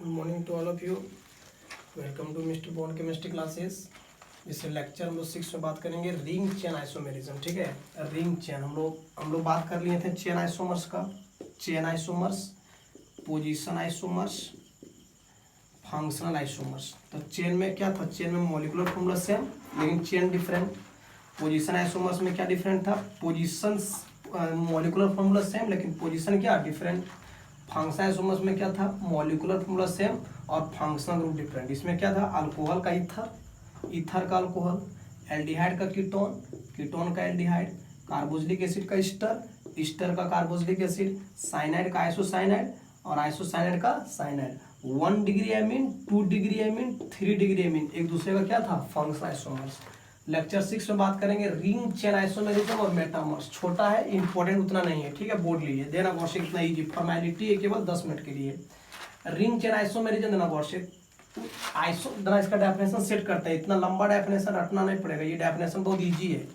Good morning to all of you. Welcome to mister Bond chemistry classes. इस lecture हम लोग 6 में बात करेंगे रिंग चेन आइसोमेरिज्म। ठीक है, रिंग चेन हम लोग बात कर लिए थे चेन आइसोमर्स का, chain isomers, position isomers, functional isomers. तो चेन में क्या था, चेन में मॉलिक्यूलर फॉर्मूला सेम लेकिन चेन डिफरेंट। पोजीशन आइसोमर्स में क्या डिफरेंट था, पोजीशंस मॉलिक्यूलर फॉर्मूला सेम लेकिन पोजीशन क्या डिफरेंट। फंक्शनल आइसोमर्स में क्या था, मॉलिक्यूलर फॉर्मूला सेम और फंक्शनल ग्रुप डिफरेंट। इसमें क्या था, अल्कोहल का ईथर, ईथर का अल्कोहल, एल्डिहाइड का कीटोन, कीटोन का एल्डिहाइड, कार्बोक्सिलिक एसिड का ईस्टर, ईस्टर का कार्बोक्सिलिक एसिड, साइनाइड का आइसोसाइनाइड और आइसोसाइनाइड का cyanide. 1 degree amine, 2 degree amine, 3 degree amine एक दूसरे का क्या था, फंक्शनल आइसोमर्स। लेक्चर 6 में बात करेंगे रिंग चेन आइसोमेरिज्म और मेटामर्स। छोटा है, इंपॉर्टेंट उतना नहीं है, ठीक है, बोर्ड लीजिए। देना कौशिक इतना इजी, फॉर्मेलिटी है केवल 10 मिनट के लिए। रिंग चेन आइसोमेरिज्म देना कौशिक, आइसो देना, इसका डेफिनेशन सेट करते हैं। इतना लंबा डेफिनेशन रटना नहीं पड़ेगा, ये डेफिनेशन बहुत ईजी है।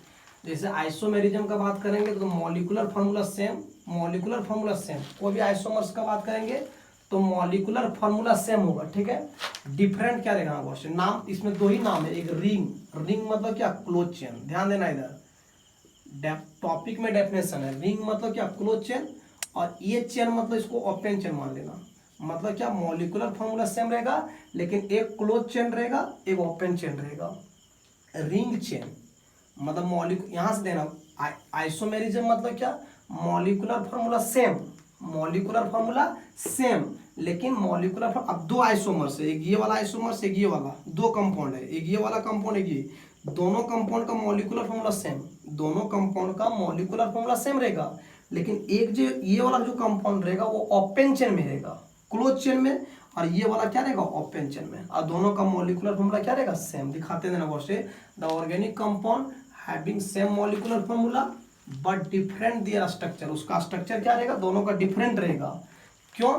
जैसे आइसोमेरिज्म का बात करेंगे तो molecular formula same, molecular formula same. कोई भी आइसोमर्स का बात करेंगे तो मॉलिक्यूलर फॉर्मूला सेम होगा, ठीक है। डिफरेंट क्या रहेगा क्वेश्चन, नाम इसमें दो ही नाम है, एक रिंग, रिंग मतलब क्या, क्लोज चेन। ध्यान देना इधर टॉपिक में डेफिनेशन है। रिंग मतलब क्या, क्लोज चेन, और ये चेन मतलब इसको ओपन चेन मान लेना। मतलब क्या, मॉलिक्यूलर फॉर्मूला सेम रहेगा लेकिन एक क्लोज चेन रहेगा, एक ओपन चेन रहेगा। रिंग चेन मतलब मॉलिक्यूल, यहां से देना आइसोमेरिज्म मतलब क्या, molecular formula same, molecular formula same लेकिन मॉलिक्यूलर अब दो आइसोमर्स है, एक ये वाला आइसोमर्स, एक ये वाला, दो कंपाउंड है, एक ये वाला कंपाउंड, एक ये, दोनों कंपाउंड का मॉलिक्यूलर फॉर्मूला सेम, दोनों कंपाउंड का मॉलिक्यूलर फॉर्मूला सेम रहेगा लेकिन एक जो ये वाला जो कंपाउंड रहेगा वो ओपन चेन में रहेगा, क्लोज चेन में, और ये वाला क्या रहेगा, ओपन चेन में, और दोनों का मॉलिक्यूलर फॉर्मूला क्या रहेगा, सेम। दिखाते देना question, the organic compound having same molecular formula but different their structure. उसका स्ट्रक्चर क्या रहेगा, दोनों का डिफरेंट रहेगा। क्यों,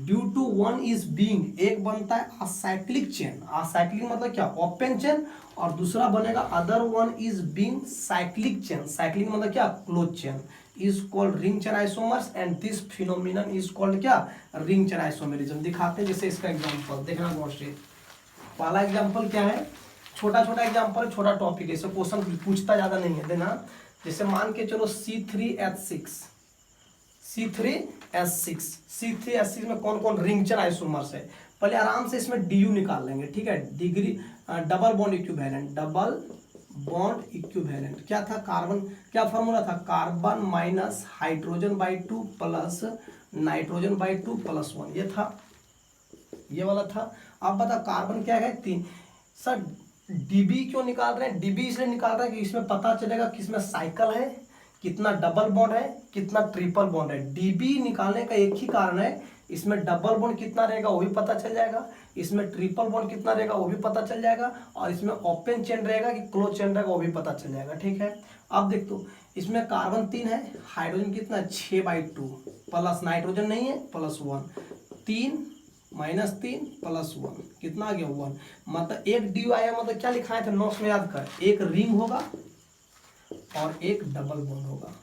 due to one is being, एक बनता है असाइक्लिक चेन, असाइक्लिक मतलब क्या, ओपन चेन, और दूसरा बनेगा other one is being cyclic chain, cyclic मतलब क्या, close chain, is called ring chain isomers and this phenomenon is called क्या, रिंग चेन आइसोमेरिज्म। दिखाते हैं जैसे इसका एग्जांपल देखना क्वेश्चन। पहला एग्जांपल क्या है, छोटा छोटा एग्जांपल, छोटा टॉपिक है, क्वेश्चन पूछता ज्यादा नहीं है। देना जैसे मान के चलो C3H6, C3H6, C3H6 में कौन कौन रिंग चेन आइसोमर्स है। पहले आराम से इसमें DU निकाल लेंगे, ठीक है, degree double bond equivalent, double bond equivalent क्या था, कार्बन, क्या फॉर्मूला था, carbon minus hydrogen by 2 plus nitrogen by 2 plus 1, ये था, ये वाला था। अब बता कार्बन क्या है, 3। सर डीबी क्यों निकाल रहे हैं, डीबी इसलिए निकाल रहे हैं कि इसमें पता चलेगा कि इसमें साइकिल है, कितना डबल बॉन्ड है, कितना ट्रिपल बॉन्ड है। डीबी निकालने का एक ही कारण है, इसमें डबल बॉन्ड कितना रहेगा वो भी पता चल जाएगा, इसमें ट्रिपल बॉन्ड कितना रहेगा वो भी पता चल जाएगा, और इसमें ओपन चेन रहेगा कि क्लोज चेन रहेगा वो भी पता चल जाएगा, ठीक है। अब देख तो इसमें कार्बन 3 है, हाइड्रोजन कितना 6/2 प्लस नाइट्रोजन नहीं है प्लस 1, 3 माइनस 3 प्लस 1 कितना आ गया 1। मतलब एक डी आया, मतलब क्या लिखा है, नोट्स में याद कर, एक रिंग होगा और एक डबल बॉन्ड होगा।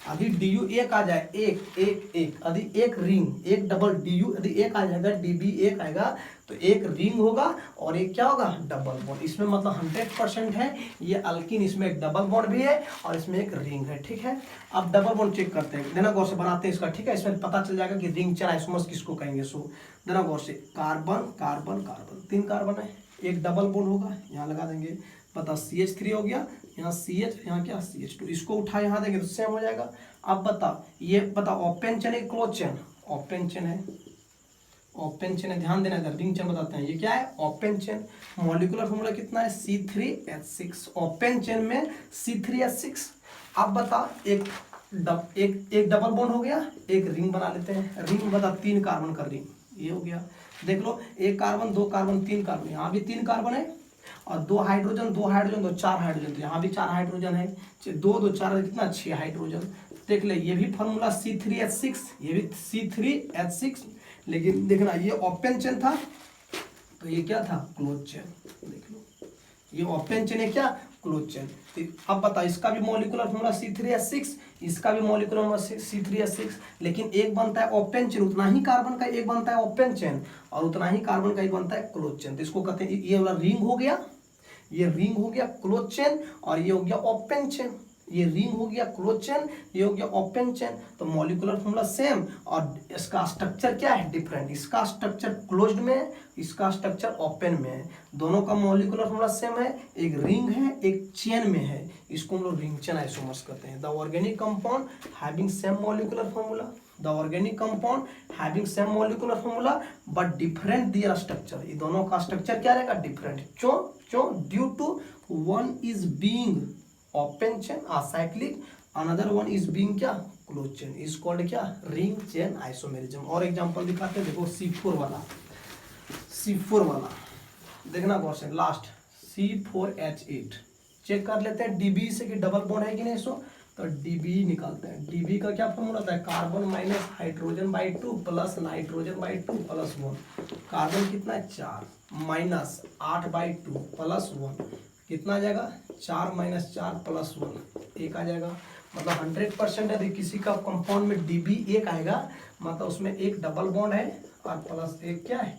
अभी DU एक आ जाए, एक एक एक, यदि एक रिंग, एक डबल DU यदि एक आ जाएगा, DB एक आएगा तो एक रिंग होगा और एक क्या होगा, डबल बॉन्ड। इसमें मतलब 100% है ये अल्किन, इसमें एक डबल बॉन्ड भी है और इसमें एक रिंग है, ठीक है। अब डबल बॉन्ड चेक करते हैं, देना गौर से बनाते हैं इसका, ठीक है। इसमें पता चल जाएगा कि रिंग चेन आइसोमर्स किसको कहेंगे। सो देना गौर से, कार्बन कार्बन कार्बन, 3 कार्बन है, एक डबल बॉन्ड होगा, यहाँ लगा देंगे, पता CH3 हो गया, यहाँ CH, यहाँ क्या CH2, इसको उठा यहाँ देंगे तो सेम हो जाएगा। अब बता, ये बता ओपन चेन है क्लोज चेन, ओपन चेन है, ओपन चेन है, ध्यान देना इधर, रिंग चेन बताते हैं, ये क्या है, ओपन चेन। मॉलिक्यूलर फॉर्मूला कितना है, C3H6, ओपन चेन में C3H6। अब बता, एक डबल बॉन्ड हो गया, एक रिंग बना लेते हैं, रिंग बता 3 कार्बन का रिंग, ये हो गया। देख लो, 1 कार्बन 2 कार्बन 3 कार्बन, यहाँ भी 3 कार्बन है, और 2 हाइड्रोजन 2 हाइड्रोजन तो 4 हाइड्रोजन, तो यहाँ भी 4 हाइड्रोजन है, 2 2 4 कितना 6 हाइड्रोजन। देख ले, ये भी फॉर्मूला C3H6, ये भी C3H6, लेकिन देखना ये ओपन चेन था तो ये क्या था, क्लोज चेन। देख लो, ये ओपन चेन है क्या, क्लोज चेन। तो अब बता, इसका भी मॉलिक्यूलर फॉर्मूला C3H6, इसका भी मॉलिक्यूलर फॉर्मूला C3H6, लेकिन एक बनता है ओपन चेन, उतना ही कार्बन का एक बनता है ओपन चेन, और उतना ही कार्बन का एक बनता है क्लोज चेन। तो इसको कहते हैं, ये वाला रिंग हो गया, ये रिंग हो गया क्लोज चेन, और ये हो गया ओपन चेन। ये रिंग हो गया क्लोज चेन, ये हो गया ओपन चेन। तो मॉलिक्यूलर फॉर्मूला सेम, और इसका स्ट्रक्चर क्या है, डिफरेंट। इसका स्ट्रक्चर क्लोज्ड में है, इसका स्ट्रक्चर ओपन में है। दोनों का मॉलिक्यूलर फॉर्मूला सेम है, एक रिंग है एक चेन में है। इसको हम लोग रिंग चेन आइसोमर्स कहते हैं। The organic compound having same molecular formula, the organic compound having same molecular formula but different their structure. ये दोनों का स्ट्रक्चर क्या रहेगा, डिफरेंट। क्यों due to one is being open chain acyclic, another one is being क्या, close chain, is called क्या, ring chain isomerism. और example दिखाते हैं, देखो C4 वाला, C4 वाला देखना क्वेश्चन लास्ट, C4H8 चेक कर लेते हैं DB से कि डबल बॉन्ड है कि नहीं। सो तो DB निकालते हैं। DB का क्या फॉर्मूला होता है, carbon minus hydrogen by 2 plus nitrogen by 2 plus 1। Carbon कितना है 4, माइनस 8 बाई 2 प्लस 1, कितना आ जाएगा 4 माइनस 4 प्लस 1, 1 आ जाएगा। मतलब 100% यदि किसी का कंपाउंड में DB 1 आएगा, मतलब उसमें एक डबल बॉन्ड है और प्लस एक क्या है,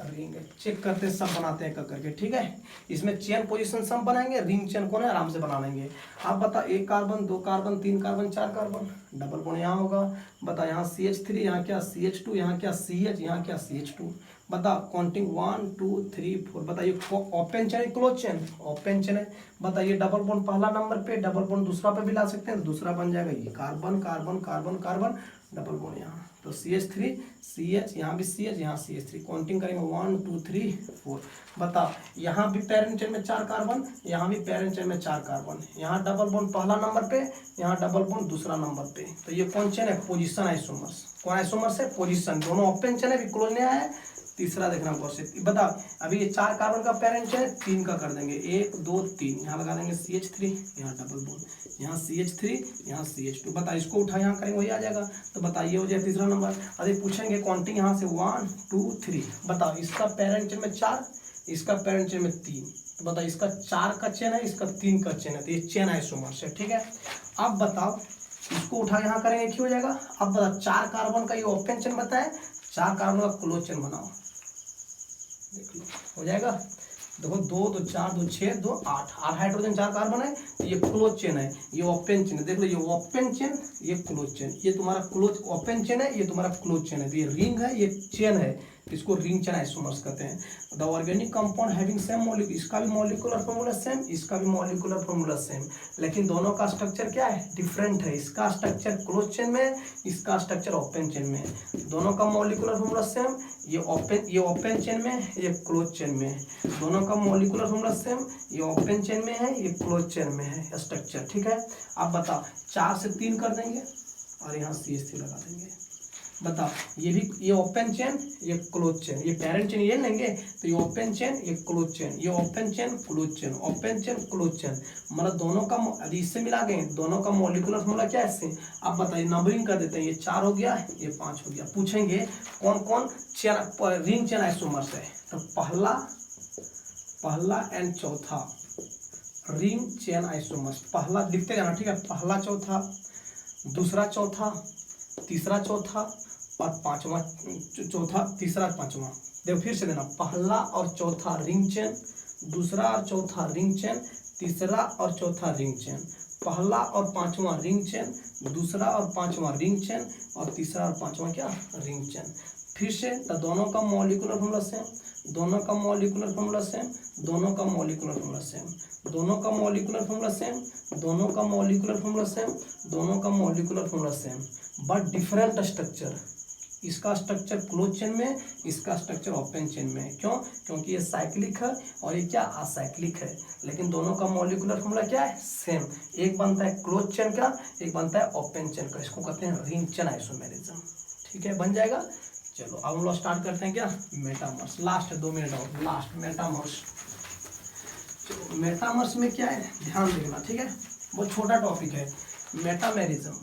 रिंग है। चेक करते हैं, सब बनाते हैं करके, ठीक है। इसमें चेन पोजीशन सब बनाएंगे, रिंग चेन कौन है आराम से बना लेंगे। आप बता, 1 carbon 2 carbon 3 carbon 4 carbon, double bond यहाँ होगा। बता यहाँ CH3, यहाँ क्या CH2, यहाँ क्या CH, यहाँ क्या CH2। बता काउंटिंग 1 2 3 4। बताइए open chain close chain, open chain है। बताइए डबल बॉन्ड पहला नंबर पे, डबल बॉन्ड दूसरा पे भी ला सकते हैं, तो दूसरा बन जाएगा ये carbon carbon carbon carbon, double bond यहाँ, तो CH3 CH, यहाँ भी CH, यहाँ CH3। काउंटिंग करेंगे 1 2 3 4। बताओ यहाँ भी पेरेंट चेन में 4 कार्बन, यहाँ भी पेरेंट चेन में 4 कार्बन, यहाँ डबल बॉन्ड पहला नंबर पे, यहाँ डबल बॉन्ड दूसरा नंबर पे। तो ये कौन चेन है, पोजीशन आइसोमर्स। कौन आइसोमर्स है, पोजीशन। दोनों ओपन चेन है, क्लोज नहीं आया। तीसरा देखना क्वेश्चन, बता अभी ये 4 कार्बन का पेरेंट चेन है, 3 का कर देंगे, 1 2 3, यहाँ लगा देंगे CH3, यहाँ डबल बॉन्ड, यहाँ CH3, यहाँ CH2। बता इसको उठा यहाँ करेंगे वही आ जाएगा। तो बताइए हो जाए तीसरा नंबर। अरे पूछेंगे काउंटिंग यहाँ से 1 2 3। बताओ इसका पेरेंट चेन में 4, इसका पेरेंट चेन में 3। तो बताओ इसका 4 का चेन है, इसका 3 का चेन है, तो ये चेन आइसोमर्स है, ठीक है। अब बताओ इसको उठा यहाँ करेंगे क्या हो जाएगा। अब बताओ 4 कार्बन का ये ओपन चेन बताए, 4 कार्बन का क्लोज चेन बनाओ, देख लो हो जाएगा। देखो 2 2 4 2 6 2 8, 8 हाइड्रोजन 4 कार्बन है, तो ये क्लोज चेन है, ये ओपन चेन है। देख लो ये ओपन चेन, ये क्लोज चेन, ये तुम्हारा क्लोज ओपन चेन है, ये तुम्हारा क्लोज चेन है। तो ये रिंग है, ये चेन है, इसको रिंग चेन आइसोमर्स कहते हैं। The organic compound having same molecule, इसका भी मॉलिक्यूलर फॉर्मूला सेम, इसका भी मॉलिक्यूलर फॉर्मूला सेम, लेकिन दोनों का स्ट्रक्चर क्या है, डिफरेंट है। इसका स्ट्रक्चर क्लोज चेन में, इसका स्ट्रक्चर ओपन चेन में। दोनों का मॉलिक्यूलर फॉर्मूला सेम, ये ओपन चेन में, ये क्लोज चेन में। दोनों का मॉलिक्यूलर फॉर्मूला सेम, ये ओपन चेन में है, ये क्लोज चेन में है स्ट्रक्चर, ठीक है। अब बताओ 4 से 3 कर देंगे और यहाँ CH3 लगा देंगे। बताओ ये भी, ये ओपन चेन, ये क्लोज चेन, ये पेरेंट चेन ये लेंगे, तो ये ओपन चेन, ये क्लोज चेन, ये open chain close chain, open chain close chain. मतलब दोनों का यदि इससे मिला गए, दोनों का मॉलिक्यूलर फॉर्मूला क्या है इससे। अब बताइए नंबरिंग कर देते हैं, ये 4 हो गया, ये 5 हो गया। पूछेंगे कौन कौन चेन रिंग चेन आइसोमर्स है, तो पहला एंड चौथा रिंग चेन आइसोमर्स। पहला लिखते जाना, ठीक है, पहला चौथा, दूसरा चौथा, तीसरा चौथा और पांचवा चौथा, तीसरा पांचवा। देखो फिर से देना, पहला और चौथा रिंग चेन, दूसरा और चौथा रिंग चेन, तीसरा और चौथा रिंग चेन, पहला और पांचवा रिंग चेन, दूसरा और पांचवा रिंग चेन, और तीसरा और पांचवा क्या, रिंग चेन। फिर से तो दोनों का मॉलिक्यूलर फॉर्मूला सेम, दोनों का मॉलिक्यूलर फॉर्मूला सेम, दोनों का मॉलिक्यूलर फॉर्मूला सेम, दोनों का मॉलिक्यूलर फॉर्मूला सेम, दोनों का मॉलिक्यूलर फॉर्मूला सेम, दोनों का molecular formula same, but different structure. इसका स्ट्रक्चर क्लोज चेन में, इसका स्ट्रक्चर ओपन चेन में। क्यों, क्योंकि ये साइक्लिक है और ये क्या असाइक्लिक है, लेकिन दोनों का मॉलिक्यूलर फॉर्मूला क्या है, सेम। एक बनता है क्लोज चेन का, एक बनता है ओपन चेन का, इसको कहते हैं रिंग चेन आइसोमेरिज्म, ठीक है, बन जाएगा। चलो अब हम लोग स्टार्ट करते हैं क्या, मेटामर्स। लास्ट 2 मिनट और, लास्ट मेटामर्स। चलो मेटामर्स में क्या है ध्यान देना, ठीक है, बहुत छोटा टॉपिक है। Metamerism,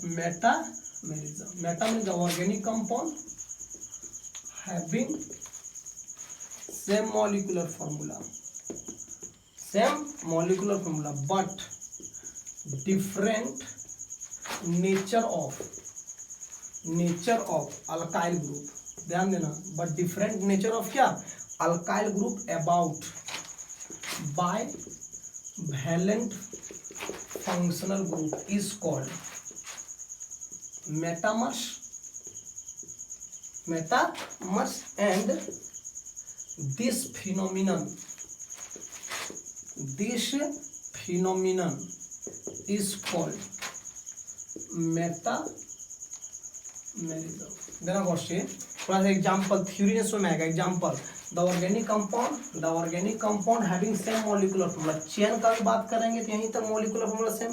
meta mean the organic compound having same molecular formula, same molecular formula but different nature of alkyl group, ध्यान देना, बट डिफरेंट नेचर ऑफ क्या, alkyl group about bivalent functional group is called metamers and this phenomenon is called metamerism. देना question, थोड़ा सा example theory में समझ में आएगा। Example, the organic compound having same molecular formula, chain का भी बात करेंगे तो यहीं तक मॉलिक्यूलर फॉर्मूला सेम,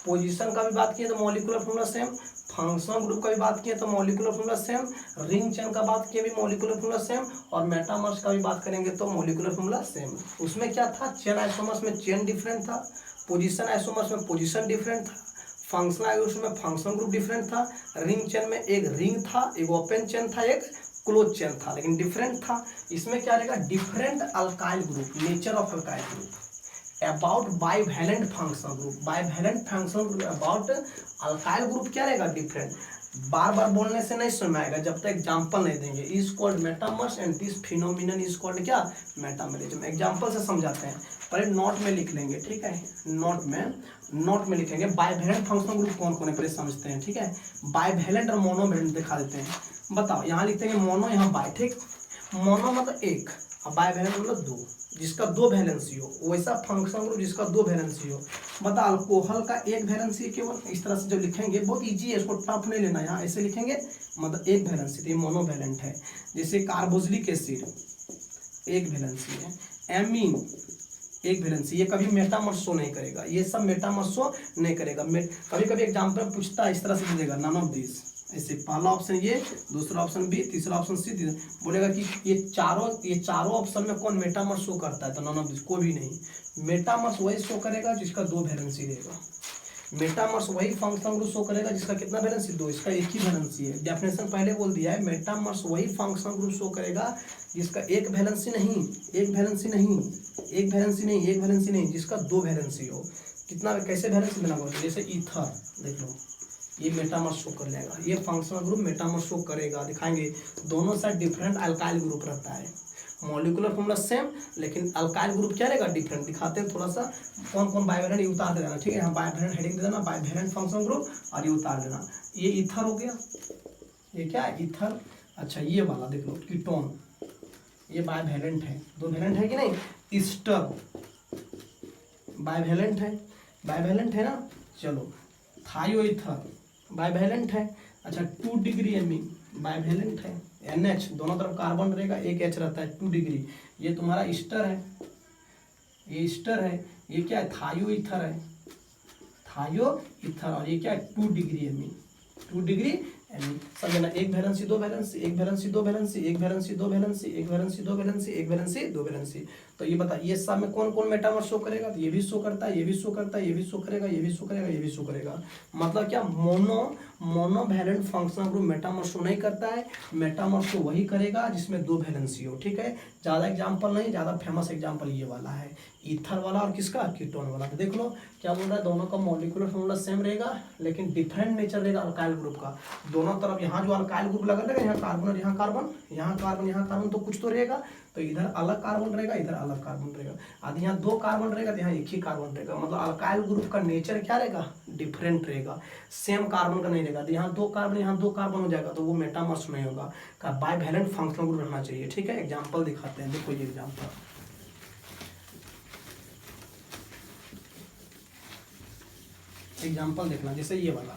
पोजीशन का भी बात किए तो molecular formula same, functional group का भी बात किए तो molecular formula same, ring chain का बात किए भी मॉलिक्यूलर फॉर्मूला सेम, और मेटामर्स का भी बात करेंगे तो मॉलिक्यूलर फॉर्मूला सेम। उसमें क्या था, चेन आइसोमर्स में चेन डिफरेंट था, पोजीशन आइसोमर्स में पोजीशन डिफरेंट था, फंक्शनल आइसोमर्स में फंक्शनल ग्रुप डिफरेंट था, रिंग चेन में एक रिंग था, एक ओपन चेन था, एक क्लोज चेन था, लेकिन डिफरेंट था। इसमें क्या रहेगा, different alkyl group, nature of alkyl group about bivalent functional group, bivalent functional group about alkyl group क्या रहेगा, डिफरेंट। बार बार बोलने से नहीं समझ में आएगा जब तक एग्जांपल नहीं देंगे। Is called metamers and this phenomenon is called क्या, मेटामेरिज्म। एग्जांपल से समझाते हैं, पहले नोट में लिख लेंगे, ठीक है, नोट में लिखेंगे बाइवैलेंट फंक्शनल ग्रुप कौन कौन है पहले समझते हैं, ठीक है। बाइवैलेंट और मोनोवैलेंट दिखा देते हैं। बताओ, यहाँ लिखते हैं मोनो, यहाँ बाय, ठीक। मोनो मतलब एक, और बाइवैलेंट मतलब दो, जिसका दो वैलेंसी हो, वैसा फंक्शनल ग्रुप जिसका दो वैलेंसी हो। बता, अल्कोहल का एक वैलेंसी केवल, इस तरह से जब लिखेंगे बहुत इजी है, इसको टफ नहीं लेना, यहाँ ऐसे लिखेंगे मतलब एक वैलेंसी, तो मोनोवैलेंट है। जैसे कार्बोक्सिलिक एसिड एक वैलेंसी है, एमीन एक वैलेंसी, ये कभी मेटामर्स शो नहीं करेगा, ये सब मेटामर्स शो नहीं करेगा। कभी कभी एग्जाम्पल पूछता है, इस तरह से देगा, नन ऑफ दिस, ऐसे पहला ऑप्शन ये, दूसरा ऑप्शन बी, तीसरा ऑप्शन सी, बोलेगा कि ये चारों ऑप्शन में कौन मेटामर्स शो करता है, तो नन ऑफ दिस, कोई भी नहीं। मेटामर्स वही शो करेगा जिसका दो वैलेंसी रहेगा, मेटामर्स वही फंक्शनल ग्रुप शो करेगा जिसका कितना वैलेंसी, दो, इसका एक ही वैलेंसी है। डेफिनेशन पहले बोल दिया है, मेटामर्स वही फंक्शनल ग्रुप शो करेगा जिसका एक वैलेंसी नहीं, जिसका दो वैलेंसी हो। कितना, कैसे वैलेंसी बना हुआ, जैसे ईथर देख लो, ये मेटामर्स शो कर लेगा, ये फंक्शनल ग्रुप मेटामर्स शो करेगा, दिखाएंगे। दोनों साइड डिफरेंट अल्काइल ग्रुप रहता है, मॉलिक्यूलर फॉर्मूला सेम, लेकिन अल्काइल ग्रुप क्या रहेगा, डिफरेंट। दिखाते हैं थोड़ा सा, कौन कौन बाइवैलेंट, ये उतार देना, ठीक है, यहाँ बाइवैलेंट हेडिंग दे देना, बाइवैलेंट फंक्शनल ग्रुप, और ये उतार देना। ये ईथर हो गया, ये क्या है, ईथर। अच्छा, ये वाला देख लो, कीटोन, ये बाइवैलेंट है, दो वैलेंट है कि नहीं। ईस्टर बाइवैलेंट है ना। चलो, थायो ईथर बाइवैलेंट है। अच्छा, 2 डिग्री एमीन बाइवैलेंट है। NH दोनों तरफ कार्बन रहेगा, एक H रहता है, 2 डिग्री। ये तुम्हारा ईस्टर है, ये क्या है, थायो ईथर है, और ये क्या है, 2 डिग्री एमीन, 2 डिग्री एमीन। समझना, एक वैलेंसी दो वैलेंसी, एक वैलेंसी दो वैलेंसी, एक वैलेंसी दो वैलेंसी, एक वैलेंसी दो वैलेंसी, एक वैलेंसी दो वैलेंसी। तो ये बता, ये सब में कौन कौन मेटामर्स शो करेगा, तो ये भी शो करता है, ये भी शो करता है, ये भी शो करेगा, ये भी शो करेगा, ये भी शो करेगा। मतलब क्या, monovalent functional group metamers show नहीं करता है, मेटामर्स शो वही करेगा जिसमें दो वैलेंसी हो, ठीक है। ज़्यादा एग्जाम्पल नहीं, ज़्यादा फेमस एग्जाम्पल ये वाला है, ईथर वाला और किसका, कीटोन वाला। तो देख लो क्या बोल रहा है, दोनों का मॉलिक्यूलर फॉर्मूला सेम रहेगा, लेकिन डिफरेंट नेचर रहेगा अल्काइल ग्रुप का। दोनों तरफ यहाँ जो अल्काइल ग्रुप लगा रहेगा, यहाँ कार्बन और यहाँ कार्बन, यहाँ कार्बन यहाँ कार्बन, तो कुछ तो रहेगा, तो इधर अलग कार्बन रहेगा, इधर अलग कार्बन रहेगा। आदि यहाँ दो कार्बन रहेगा, तो यहाँ एक ही कार्बन रहेगा। मतलब अल्काइल ग्रुप का नेचर क्या रहेगा, डिफरेंट रहेगा, सेम कार्बन का नहीं रहेगा। तो यहाँ दो कार्बन हो जाएगा, तो वो मेटामर्स नहीं होगा, का बाइवैलेंट फंक्शनल ग्रुप रहना चाहिए, ठीक है। एग्जाम्पल दिखाते हैं, देखो ये एग्जाम्पल देखना, जैसे ये वाला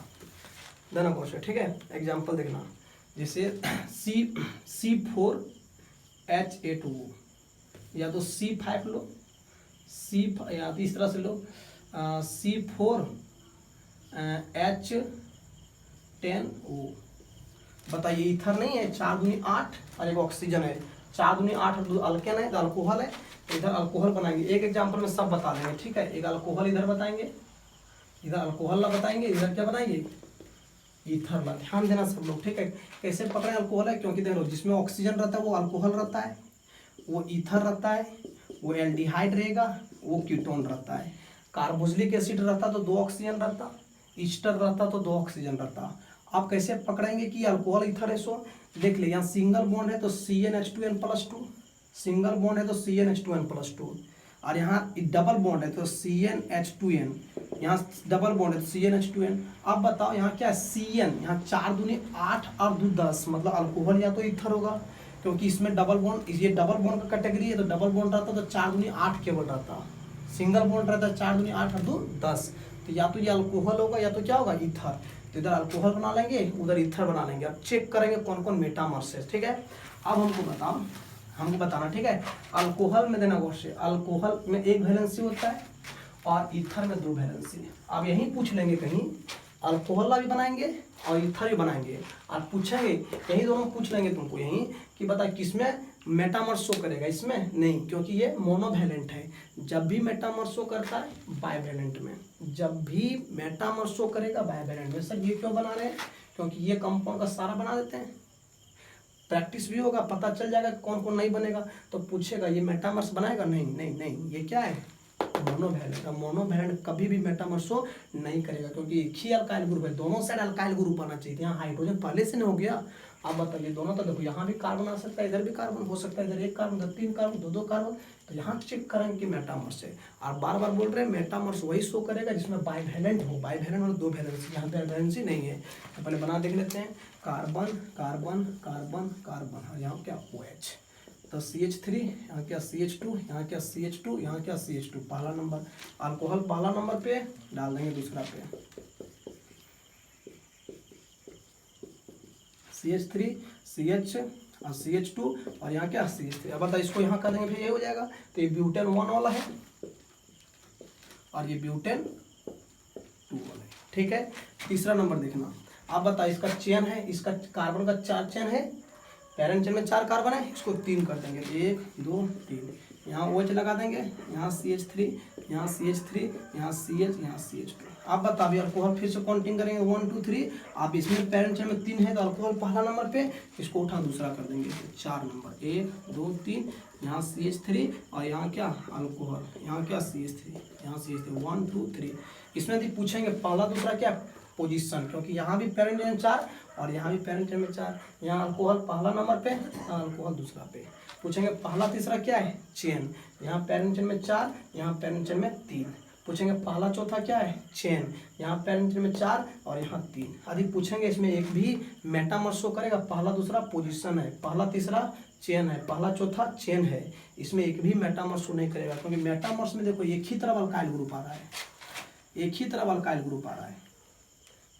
देना क्वेश्चन, ठीक है। एग्जाम्पल देखना, जैसे C4H8O, या तो C5 लो, या तो इस तरह से लो, C4H10O। बताइए, ईथर नहीं है, 4 दूनी 8 और एक ऑक्सीजन है, 4 दूनी 8 और 2 अल्केन है, तो अल्कोहल है, इधर अल्कोहल बनाएंगे। एक एग्जाम्पल में सब बता देंगे, ठीक है। एक अल्कोहल इधर बताएंगे, इधर अल्कोहल ला बताएंगे, इधर क्या बनाएंगे, ईथर ला। ध्यान देना सब लोग, ठीक है। कैसे पकड़े अल्कोहल है, क्योंकि देखो जिसमें ऑक्सीजन रहता है वो अल्कोहल रहता है, वो ईथर रहता है, वो एल्डिहाइड रहेगा, वो कीटोन रहता है। कार्बोक्सिलिक एसिड रहता तो 2 ऑक्सीजन रहता, ईस्टर रहता तो 2 ऑक्सीजन रहता। आप कैसे पकड़ेंगे कि अल्कोहल ईथर है? सो देख ले, यहाँ सिंगल बॉन्ड है तो CnH2n+2, सिंगल बॉन्ड है तो CnH2n+2, और यहाँ डबल बॉन्ड है तो CnH2n, यहाँ डबल बॉन्ड है तो CnH2n। अब बताओ यहाँ क्या है? Cn, यहाँ 4 दूनी 8 और 2 10, मतलब अल्कोहल या तो ईथर होगा, क्योंकि इसमें डबल बॉन्ड, ये डबल बॉन्ड का कैटेगरी है तो डबल बॉन्ड रहता तो 4 दूनी 8 केवल रहता, सिंगल बॉन्ड रहता है 4 दूनी 8 और 2 10, तो या तो ये अल्कोहल होगा या तो क्या होगा? ईथर। तो इधर अल्कोहल बना लेंगे, उधर ईथर बना लेंगे। अब चेक करेंगे कौन कौन मेटामर्स है, ठीक है। अब हमको बताना, ठीक है। अल्कोहल में देना क्वेश्चन, अल्कोहल में 1 वैलेंसी होता है और ईथर में 2 वैलेंसी। अब यहीं पूछ लेंगे कहीं अल्कोहल भी बनाएंगे और ईथर भी बनाएंगे, और पूछेंगे यही दोनों पूछ लेंगे तुमको यहीं कि बता किसमें मेटामर्स शो करेगा? इसमें नहीं, क्योंकि ये मोनोवैलेंट है। जब भी मेटामर्स शो करता है बाइवैलेंट में, जब भी मेटामर्स शो करेगा बाइवैलेंट में। सर ये क्यों बना रहे हैं? क्योंकि ये कंपाउंड का सारा बना देते हैं, प्रैक्टिस भी होगा, पता चल जाएगा कौन कौन नहीं बनेगा। तो पूछेगा ये मेटामर्स बनाएगा? नहीं नहीं नहीं, ये क्या है? मोनोवैलेंट। मोनोवैलेंट कभी भी मेटामर्स शो नहीं करेगा, क्योंकि एक ही अल्काइल ग्रुप है, दोनों साइड अल्काइल ग्रुप आना चाहिए। यहाँ हाइड्रोजन पहले से नहीं हो गया। अब बताइए दोनों, तो देखो यहाँ भी कार्बन आ सकता है, इधर भी कार्बन हो सकता है, इधर 1 कार्बन, इधर 3 कार्बन, 2 कार्बन, तो यहाँ चेक करेंगे कि मेटामर्स है। और बार बार बोल रहे हैं मेटामर्स वही शो करेगा जिसमें बाइवैलेंट हो, बाइवैलेंट और 2 वैलेंसी, यहाँ पे वैलेंसी नहीं है। तो पहले बना देख लेते हैं, कार्बन कार्बन कार्बन कार्बन, और यहाँ क्या? OH, तो CH3, यहाँ क्या? CH2, यहाँ क्या? CH2, यहाँ क्या? CH2, पहला नंबर। अल्कोहल पहला नंबर पे डाल देंगे, दूसरा पे CH3, CH और CH2, और यहाँ क्या? CH3। अब बता इसको यहाँ कर देंगे, फिर ये हो जाएगा। तो ये ब्यूटेन 1 वाला है और ये ब्यूटेन 2 वाला है, ठीक है। तीसरा नंबर देखना। अब बता इसका चेन है, इसका कार्बन का 4 चेन है, पैरेंट चेन में 4 कार्बन है, इसको 3 कर देंगे, 1 2 3, यहाँ OH लगा देंगे, यहाँ CH3, यहाँ CH3, यहाँ CH, यहाँ CH2। आप बता अभी अल्कोहल फिर से काउंटिंग करेंगे 1 2 3। आप इसमें पैरेंट चेन में 3 है तो अल्कोहल पहला नंबर पे, इसको उठा दूसरा कर देंगे, 4 नंबर, 1 2 3, यहाँ CH3 और यहाँ क्या? अल्कोहल, यहाँ क्या? CH3, यहाँ CH3, 1 2 3। इसमें भी पूछेंगे पहला दूसरा क्या? पोजीशन, क्योंकि यहाँ भी पैरेंट चेन 4 और यहाँ भी पैरेंट चेन में 4। यहाँ अल्कोहल पहला नंबर पे, अल्कोहल दूसरा पे। पूछेंगे पहला तीसरा क्या है? चेन, यहाँ पैरेंट चेन में 4, यहाँ पैरेंट चेन में 3। पूछेंगे पहला चौथा क्या है? चेन, यहाँ पैरेंट चेन में 4 और यहाँ 3। यदि पूछेंगे इसमें एक भी मेटामर्स शो करेगा? पहला दूसरा पोजीशन है, पहला तीसरा चेन है, पहला चौथा चेन है, इसमें एक भी मेटामर्स शो नहीं करेगा, क्योंकि मेटामर्स में देखो एक ही तरफ अल्काइल ग्रुप आ रहा है, एक ही तरफ अल्काइल ग्रुप आ रहा है,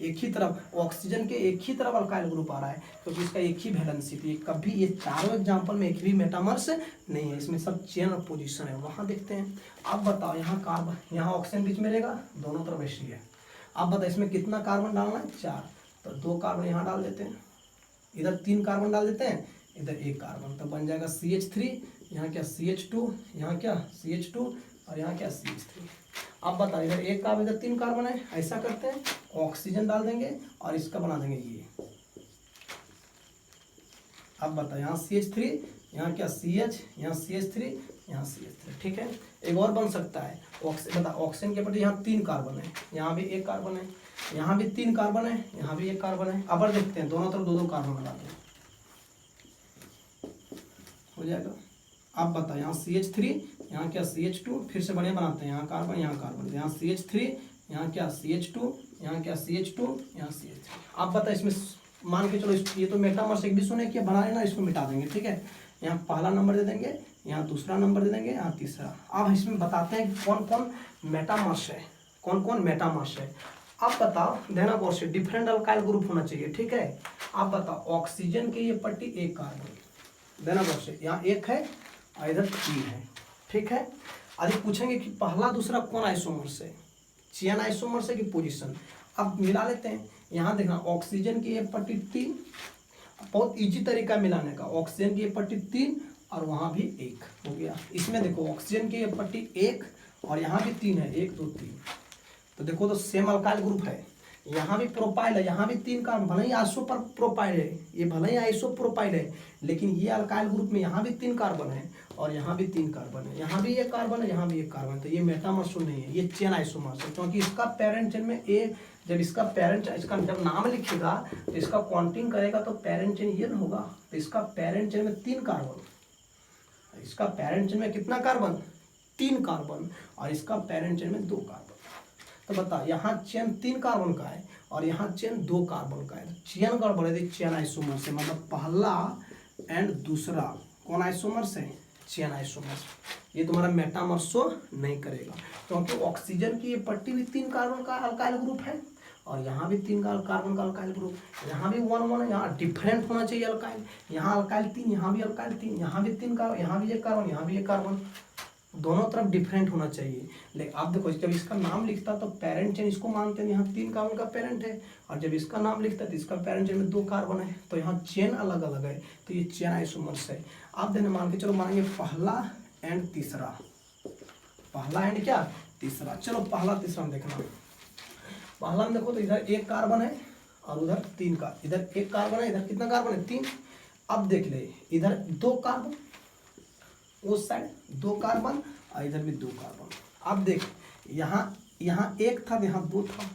एक ही तरफ ऑक्सीजन के एक ही तरफ अल्काइल ग्रुप आ रहा है, क्योंकि इसका एक ही वैलेंसी थी। कभी ये चारों एग्जांपल में एक भी मेटामर्स नहीं है, इसमें सब चेन और पोजीशन है। वहाँ देखते हैं। अब बताओ यहाँ कार्बन, यहाँ ऑक्सीजन बीच में रहेगा, दोनों तरफ ऐसी है। अब बताओ इसमें कितना कार्बन डालना है? 4, तो 2 कार्बन यहाँ डाल देते हैं, इधर 3 कार्बन डाल देते हैं, इधर 1 कार्बन, तो बन जाएगा CH3, यहाँ क्या? CH2, यहाँ क्या? CH2 और यहाँ क्या? CH3। अब बता इधर 1 कार्बन, इधर 3 कार्बन है, ऐसा करते हैं ऑक्सीजन डाल देंगे और इसका बना देंगे ये। अब बता यहाँ CH3, यहाँ क्या? CH, यहाँ CH3, यहाँ CH3, ठीक है। एक और बन सकता है बता ऑक्सीजन के प्रति यहाँ 3 कार्बन है, यहाँ भी 1 कार्बन है, यहाँ भी 3 कार्बन है, यहाँ भी 1 कार्बन है। अब देखते हैं दोनों तरफ 2 कार्बन लगा दें, हो जाएगा। अब बता यहाँ CH3, यहाँ क्या? CH2, फिर से बढ़िया बनाते हैं, यहाँ कार्बन, यहाँ कार्बन, यहाँ CH3, यहाँ क्या? CH2, यहाँ क्या? CH2, यहाँ CH3। अब बता इसमें मान के चलो ये तो मेटामर्स एक भी सुने कि बना लेना, इसको मिटा देंगे, ठीक है। यहाँ पहला नंबर दे देंगे, यहाँ दूसरा नंबर दे देंगे, यहाँ तीसरा। अब इसमें बताते हैं कौन कौन मेटामर्स है, कौन कौन मेटामर्स है। अब बताओ देना कोर्स डिफरेंट अल्काइल ग्रुप होना चाहिए, ठीक है। अब बताओ ऑक्सीजन की ये पट्टी 1 कार्बन देना कोर्स, यहाँ 1 है और इधर 3 है, ठीक है। यदि पूछेंगे कि पहला दूसरा कौन आइसोमर्स है, चेन आइसोमर्स है कि पोजीशन। अब मिला लेते हैं, यहाँ देखना ऑक्सीजन की ये पट्टी 3, बहुत इजी तरीका मिलाने का। ऑक्सीजन की ये पट्टी 3 और वहाँ भी 1 हो गया। इसमें देखो ऑक्सीजन की ये पट्टी 1 और यहाँ भी 3 है, 1 2 3, तो देखो तो सेम अल्काइल ग्रुप है। यहाँ भी प्रोपाइल है, यहाँ भी 3 कार्बन, भले ही आइसो पर प्रोपाइल है, ये भले ही आइसो प्रोपाइल है, लेकिन ये अल्काइल ग्रुप में यहाँ भी 3 कार्बन है और यहाँ भी 3 कार्बन है, यहाँ भी 1 कार्बन है, यहाँ भी 1 कार्बन है, तो ये मेटामर्स नहीं है, ये चेन आइसोमर्स है, क्योंकि इसका पेरेंट चेन में ए, जब इसका पेरेंट, इसका जब नाम लिखेगा तो इसका काउंटिंग करेगा तो पेरेंट चेन ये ना होगा, तो इसका पेरेंट चेन में 3 कार्बन, इसका पेरेंट चेन में कितना कार्बन, 3 कार्बन, और इसका पेरेंट चेन में 2 कार्बन। तो बता, यहाँ चेन 3 कार्बन का है और यहाँ चेन 2 कार्बन का है, तो चेन गड़बड़ है, चेन आइसोमर से, मतलब पहला एंड दूसरा कौन आइसोमर्स है, चेन आइसोमर्स। ये तुम्हारा मेटामर्सो नहीं करेगा, क्योंकि ऑक्सीजन की ये पट्टी भी 3 कार्बन का अल्काइल ग्रुप है और यहाँ भी 3 कार्बन का अल्काइल ग्रुप, यहाँ भी 1 है, यहाँ डिफरेंट होना चाहिए अल्काइल, यहाँ अल्काइल 3, यहाँ भी अल्काइल 3, यहाँ भी 3 कार्बन, यहाँ भी 1 कार्बन, यहाँ भी 1 कार्बन, दोनों तरफ डिफरेंट होना चाहिए। लेकिन आप देखो, जब इसका नाम लिखता तो पेरेंट चेन इसको मानते हैं, यहाँ 3 कार्बन का पेरेंट है, और जब इसका नाम लिखता है तो इसका पेरेंट चेन में 2 कार्बन है, तो यहाँ चेन अलग अलग है, तो ये चेन आइसोमर्स है। आप देने मान के चलो मानेंगे पहला एंड तीसरा, पहला एंड क्या, तीसरा। चलो पहला तीसरा में देखना, पहला में देखो तो इधर 1 कार्बन है और उधर 3 का, इधर 1 कार्बन है, इधर कितना कार्बन है, 3। अब देख ले, इधर 2 कार्बन, उस साइड 2 कार्बन और इधर भी 2 कार्बन। अब देख, यहाँ 1 था, यहाँ 2 था,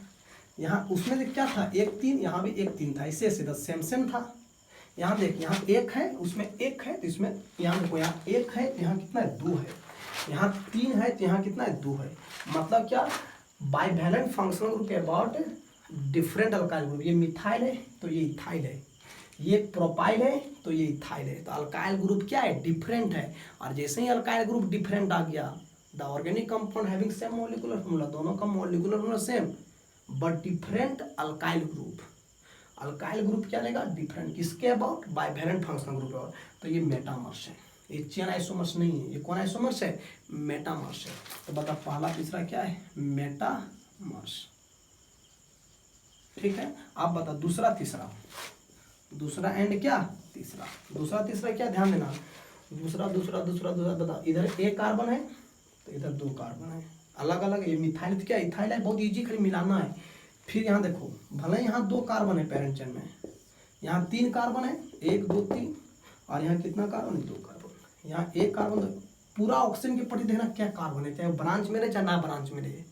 यहाँ उसमें देख क्या था, 1 3, यहाँ भी 1 3 था, इससे सीधा सेम था। यहाँ देख, यहाँ 1 है, उसमें 1 है, तो इसमें यहाँ देखो, यहाँ 1 है, यहाँ कितना है, 2 है, यहाँ 3 है, तो यहाँ कितना है, 2 है। मतलब क्या, bivalent functional group about different alkyl group. ये मिथाइल है तो ये इथाइल है, ये प्रोपाइल है तो ये इथाइल है, तो अल्काइल ग्रुप क्या है, डिफरेंट है। और जैसे ही अल्काइल ग्रुप डिफरेंट आ गया, the organic compound having same molecular formula, दोनों का molecular formula same but different alkyl group. Alkyl group क्या लेगा, डिफरेंट, किसके about, bivalent functional group about, तो ये मेटामर्स है, ये चेन आइसोमर्स नहीं है। ये कौन आइसोमर्स है, मेटामर्स है। तो बता, पहला तीसरा क्या है, मेटामर्स, ठीक है। आप बता दूसरा तीसरा, दूसरा एंड क्या, तीसरा, दूसरा तीसरा क्या, ध्यान देना, दूसरा बता, इधर 1 कार्बन है तो इधर 2 कार्बन है, अलग अलग। ये मिथाइल क्या, इथाइल है, बहुत इजी, खाली मिलाना है। फिर यहाँ देखो, भले यहाँ 2 कार्बन है पेरेंट चेन में, यहाँ 3 कार्बन है, 1 2 3, और यहाँ कितना कार्बन है, 2 कार्बन, यहाँ 1 कार्बन। पूरा ऑक्सीजन की पट्टी देखना क्या कार्बन है, चाहे ब्रांच में रहे चाहे ना ब्रांच में रहे।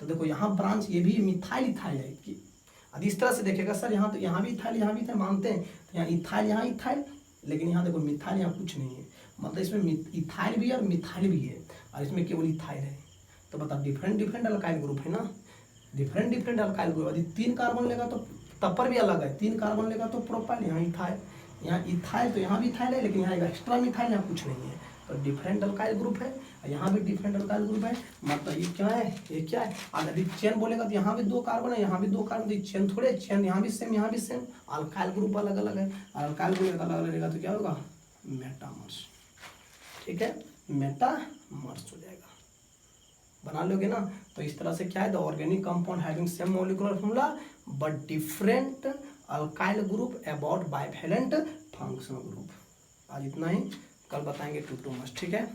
तो देखो यहाँ ब्रांच, ये भी मिथाइल इथाइल है कि अब इस तरह से देखेगा सर, यहाँ तो यहाँ भी इथाइल, यहाँ भी इथाइल मानते हैं, तो यहाँ इथाइल, यहाँ इथाइल, लेकिन यहाँ देखो मिथाइल, यहाँ कुछ नहीं है, मतलब इसमें इथाइल भी है और मिथाइल भी है, और इसमें केवल इथाइल है। तो बता, डिफरेंट अल्काइल ग्रुप है ना, डिफरेंट अल्काइल ग्रुप। यदि 3 कार्बन लेगा तो तब पर भी अलग है, 3 कार्बन लेगा तो प्रोपाइल, यहाँ इथाइल, यहाँ इथाइल, तो यहाँ भी इथाइल है, लेकिन यहाँ एक्स्ट्रा मिथाइल, यहाँ कुछ नहीं है, तो डिफरेंट अल्काइल ग्रुप है। यहाँ भी डिफरेंट अल्काइल ग्रुप है, मतलब ये क्या है, ये क्या है। और यदि चेन बोलेगा तो यहाँ भी 2 कार्बन है, यहाँ भी 2 कार्बन, तो चेन थोड़े, चेन यहाँ भी सेम, अल्काइल ग्रुप अलग अलग है, और अल्काइल ग्रुप अलग अलग रहेगा तो क्या होगा, मेटामर्स, ठीक है, मेटामर्स हो जाएगा। बना लोगे ना, तो इस तरह से क्या है, the organic compound having same molecular formula but different alkyl group about bivalent functional group. आज इतना ही, कल बताएंगे 2 2 मस्ट, ठीक है।